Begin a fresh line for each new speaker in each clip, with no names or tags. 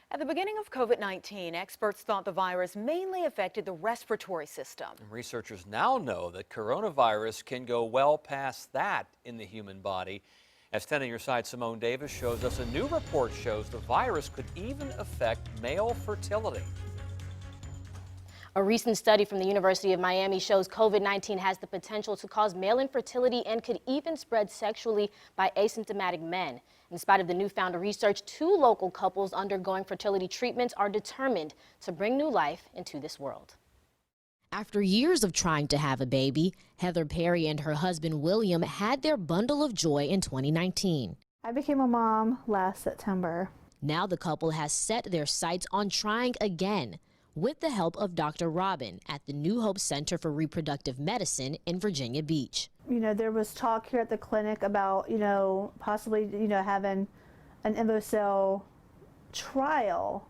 At the beginning of COVID-19, experts thought the virus mainly affected the respiratory system.
Researchers now know that coronavirus can go well past that in the human body. As 10 on your side, Symone Davis shows us a new report shows the virus could even affect male fertility.
A recent study from the University of Miami shows COVID-19 has the potential to cause male infertility and could even spread sexually by asymptomatic men. In spite of the newfound research, 2 local couples undergoing fertility treatments are determined to bring new life into this world. After years of trying to have a baby, Heather Perry and her husband William had their bundle of joy in 2019.
I became a mom last September.
Now the couple has set their sights on trying again, with the help of Dr. Robin at the New Hope Center for Reproductive Medicine in Virginia Beach.
There was talk here at the clinic about, possibly, having an InvoCell trial.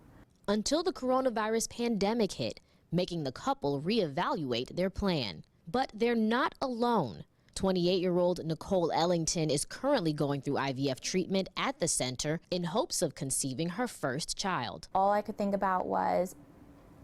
Until the coronavirus pandemic hit, making the couple reevaluate their plan. But they're not alone. 28-year-old Nicole Ellington is currently going through IVF treatment at the center in hopes of conceiving her first child.
All I could think about was,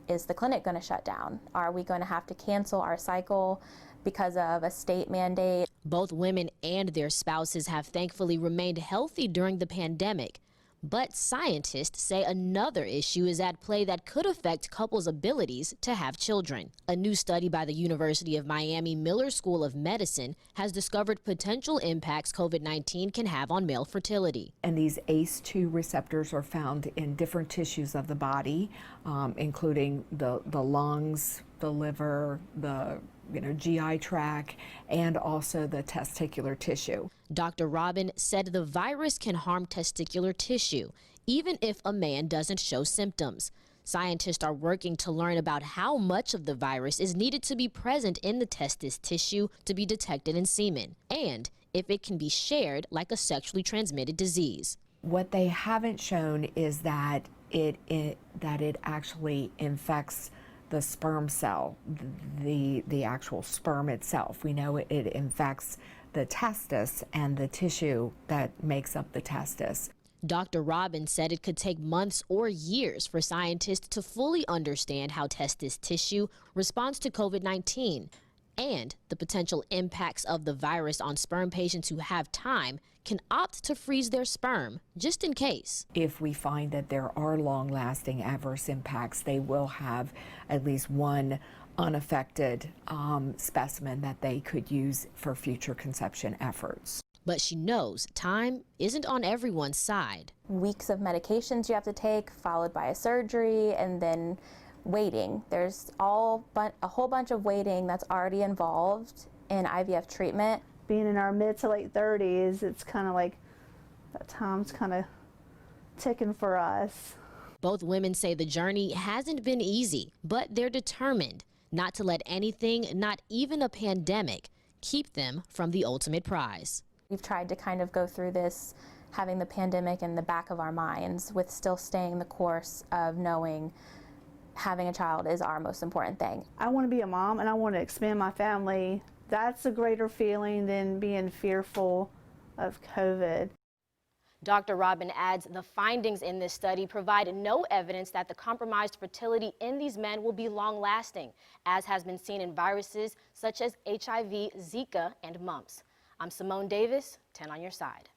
is the clinic going to shut down? Are we going to have to cancel our cycle because of a state mandate?
Both women and their spouses have thankfully remained healthy during the pandemic. But scientists say another issue is at play that could affect couples' abilities to have children. A new study by the University of Miami Miller School of Medicine has discovered potential impacts COVID-19 can have on male fertility.
And these ACE2 receptors are found in different tissues of the body, including the lungs, the liver, the GI tract, and also the testicular tissue.
Dr. Robin said the virus can harm testicular tissue, even if a man doesn't show symptoms. Scientists are working to learn about how much of the virus is needed to be present in the testis tissue to be detected in semen, and if it can be shared like a sexually transmitted disease.
What they haven't shown is that it actually infects the sperm cell, the actual sperm itself. We know it infects the testis and the tissue that makes up the testis.
Dr. Robin said it could take months or years for scientists to fully understand how testis tissue responds to COVID-19 and the potential impacts of the virus on sperm patients who have time can opt to freeze their sperm just in case.
If we find that there are long-lasting adverse impacts, they will have at least one unaffected specimen that they could use for future conception efforts.
But she knows time isn't on everyone's side.
Weeks of medications you have to take, followed by a surgery, and then waiting. There's a whole bunch of waiting that's already involved in IVF treatment.
Being in our mid to late 30s, it's kind of like that time's kind of ticking for us.
Both women say the journey hasn't been easy, but they're determined not to let anything, not even a pandemic, keep them from the ultimate prize.
We've tried to kind of go through this having the pandemic in the back of our minds with still staying the course of knowing having a child is our most important thing.
I want to be a mom and I want to expand my family. That's a greater feeling than being fearful of COVID.
Dr. Robin adds the findings in this study provide no evidence that the compromised fertility in these men will be long-lasting, as has been seen in viruses such as HIV, Zika, and mumps. I'm Symone Davis, 10 on your side.